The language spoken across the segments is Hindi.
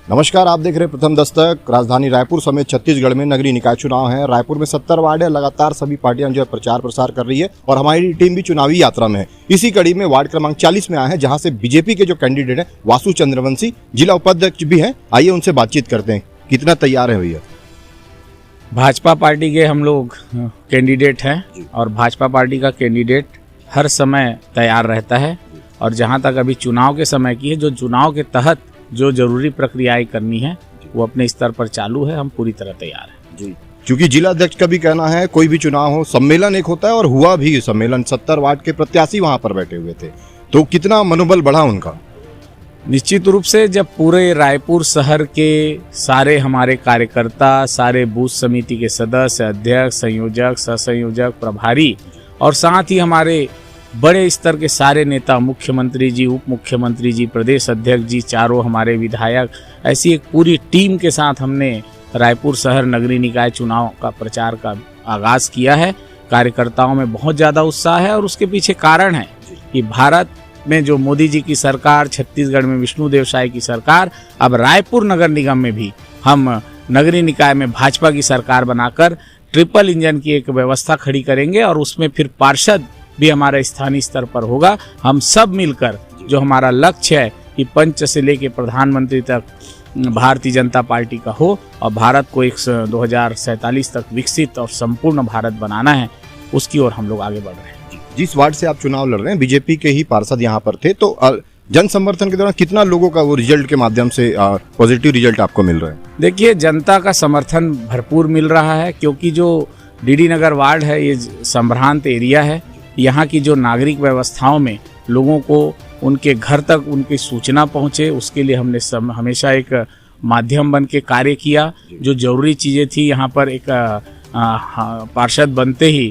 नमस्कार, आप देख रहे हैं प्रथम दस्तक। राजधानी रायपुर समेत छत्तीसगढ़ में नगरीय निकाय चुनाव है। रायपुर में 70 वार्ड है। लगातार सभी पार्टियां जो है प्रचार प्रसार कर रही है और हमारी टीम भी चुनावी यात्रा में है। इसी कड़ी में वार्ड क्रमांक 40 में आए हैं, जहां से बीजेपी के जो कैंडिडेट हैं वासु चंद्रवंशी जिला उपाध्यक्ष भी हैं। आइए उनसे बातचीत करते हैं। कितना तैयार है भैया? भाजपा पार्टी के हम लोग कैंडिडेट हैं और भाजपा पार्टी का कैंडिडेट हर समय तैयार रहता है। और जहां तक अभी चुनाव के समय की है, जो चुनाव के तहत जो जरूरी प्रक्रियाएं करनी है वो अपने स्तर पर चालू है। हम पूरी तरह तैयार हैं जी। क्योंकि जिला अध्यक्ष का भी कहना है कोई भी चुनाव हो, सम्मेलन एक होता है और हुआ भी सम्मेलन। 70 वार्ड के प्रत्याशी वहां पर बैठे हुए थे, तो कितना मनोबल बढ़ा उनका? निश्चित रूप से जब पूरे रायपुर शहर के सारे हमारे कार्यकर्ता, सारे बूथ समिति के सदस्य, अध्यक्ष, संयोजक, सहसंयोजक, प्रभारी और साथ ही हमारे बड़े स्तर के सारे नेता, मुख्यमंत्री जी, उप मुख्यमंत्री जी, प्रदेश अध्यक्ष जी, चारों हमारे विधायक, ऐसी एक पूरी टीम के साथ हमने रायपुर शहर नगरीय निकाय चुनाव का प्रचार का आगाज किया है। कार्यकर्ताओं में बहुत ज़्यादा उत्साह है और उसके पीछे कारण है कि भारत में जो मोदी जी की सरकार, छत्तीसगढ़ में विष्णुदेव साय की सरकार, अब रायपुर नगर निगम में भी हम नगरीय निकाय में भाजपा की सरकार बनाकर ट्रिपल इंजन की एक व्यवस्था खड़ी करेंगे और उसमें फिर पार्षद भी हमारा स्थानीय स्तर पर होगा। हम सब मिलकर जो हमारा लक्ष्य है कि पंच से लेकर प्रधानमंत्री तक भारतीय जनता पार्टी का हो और भारत को 2047 तक विकसित और संपूर्ण भारत बनाना है, उसकी ओर हम लोग आगे बढ़ रहे हैं। जिस वार्ड से आप चुनाव लड़ रहे हैं, बीजेपी के ही पार्षद यहाँ पर थे, तो जन समर्थन के दौरान कितना लोगों का वो रिजल्ट के माध्यम से पॉजिटिव रिजल्ट आपको मिल रहा है? देखिए, जनता का समर्थन भरपूर मिल रहा है, क्योंकि जो डीडी नगर वार्ड है ये संभ्रांत एरिया है। यहाँ की जो नागरिक व्यवस्थाओं में लोगों को उनके घर तक उनकी सूचना पहुँचे, उसके लिए हमने हमेशा एक माध्यम बन के कार्य किया। जो जरूरी चीज़ें थी, यहाँ पर एक पार्षद बनते ही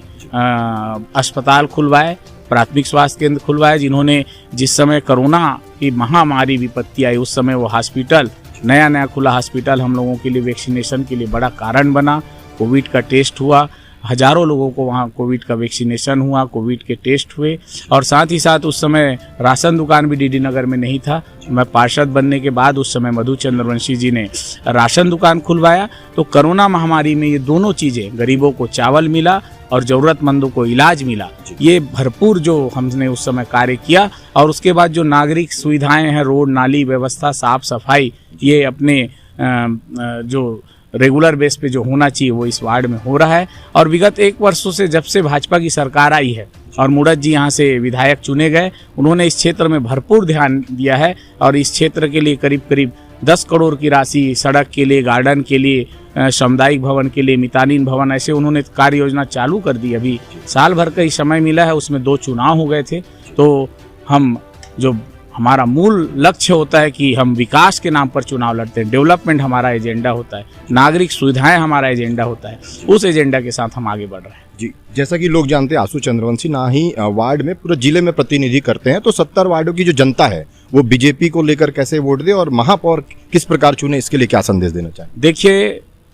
अस्पताल खुलवाए, प्राथमिक स्वास्थ्य केंद्र खुलवाए। जिन्होंने जिस समय कोरोना की महामारी विपत्ति आई, उस समय वो हॉस्पिटल, नया खुला हॉस्पिटल हम लोगों के लिए वैक्सीनेशन के लिए बड़ा कारण बना। कोविड का टेस्ट हुआ, हजारों लोगों को वहाँ कोविड का वैक्सीनेशन हुआ, कोविड के टेस्ट हुए। और साथ ही साथ उस समय राशन दुकान भी डीडी नगर में नहीं था। मैं पार्षद बनने के बाद उस समय मधु चंद्रवंशी जी ने राशन दुकान खुलवाया। तो कोरोना महामारी में ये दोनों चीज़ें, गरीबों को चावल मिला और ज़रूरतमंदों को इलाज मिला। ये भरपूर जो हमने उस समय कार्य किया। और उसके बाद जो नागरिक सुविधाएँ हैं, रोड, नाली व्यवस्था, साफ सफाई, ये अपने जो रेगुलर बेस पे जो होना चाहिए वो इस वार्ड में हो रहा है। और विगत 1 वर्षों से जब से भाजपा की सरकार आई है और मुड़त जी यहाँ से विधायक चुने गए, उन्होंने इस क्षेत्र में भरपूर ध्यान दिया है और इस क्षेत्र के लिए करीब 10 करोड़ की राशि सड़क के लिए, गार्डन के लिए, सामुदायिक भवन के लिए, मितानिन भवन, ऐसे उन्होंने कार्य योजना चालू कर दी। अभी साल भर का ही समय मिला है, उसमें 2 चुनाव हो गए थे। तो हम जो हमारा मूल लक्ष्य होता है कि हम विकास के नाम पर चुनाव लड़ते हैं, डेवलपमेंट हमारा एजेंडा होता है, नागरिक सुविधाएं हमारा एजेंडा होता है, उस एजेंडा के साथ हम आगे बढ़ रहे हैं जी। जैसा कि लोग जानते हैं, आशु चंद्रवंशी ना ही वार्ड में, पूरे जिले में प्रतिनिधि करते हैं, तो 70 वार्डों की जो जनता है वो बीजेपी को लेकर कैसे वोट दे और महापौर किस प्रकार चुने, इसके लिए क्या संदेश देना चाहिए? देखिए,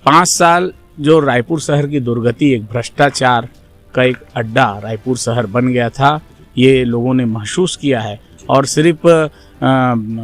5 साल जो रायपुर शहर की दुर्गति, एक भ्रष्टाचार का एक अड्डा रायपुर शहर बन गया था, ये लोगों ने महसूस किया है। और सिर्फ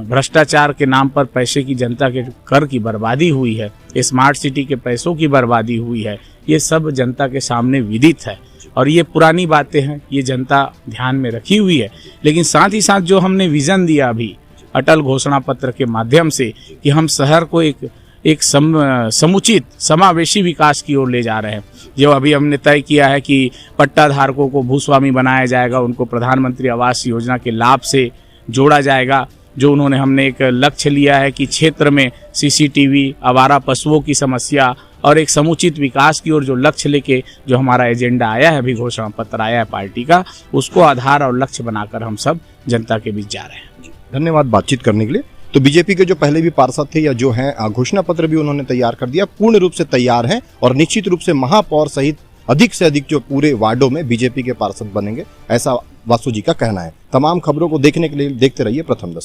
भ्रष्टाचार के नाम पर पैसे की, जनता के कर की बर्बादी हुई है, स्मार्ट सिटी के पैसों की बर्बादी हुई है, ये सब जनता के सामने विदित है। और ये पुरानी बातें हैं, ये जनता ध्यान में रखी हुई है। लेकिन साथ ही साथ जो हमने विजन दिया अभी अटल घोषणा पत्र के माध्यम से कि हम शहर को एक समुचित समावेशी विकास की ओर ले जा रहे हैं। जो अभी हमने तय किया है कि पट्टा धारकों को भूस्वामी बनाया जाएगा, उनको प्रधानमंत्री आवास योजना के लाभ से जोड़ा जाएगा। जो उन्होंने हमने एक लक्ष्य लिया है कि क्षेत्र में सीसीटीवी, आवारा पशुओं की समस्या और एक समुचित विकास की ओर जो लक्ष्य लेके जो हमारा एजेंडा आया है, अभी घोषणा पत्र आया है पार्टी का, उसको आधार और लक्ष्य बनाकर हम सब जनता के बीच जा रहे हैं। धन्यवाद बातचीत करने के लिए। तो बीजेपी के जो पहले भी पार्षद थे या जो हैं, घोषणा पत्र भी उन्होंने तैयार कर दिया, पूर्ण रूप से तैयार है और निश्चित रूप से महापौर सहित अधिक से अधिक जो पूरे वार्डों में बीजेपी के पार्षद बनेंगे, ऐसा वासु जी का कहना है। तमाम खबरों को देखने के लिए देखते रहिए प्रथम दस्तक।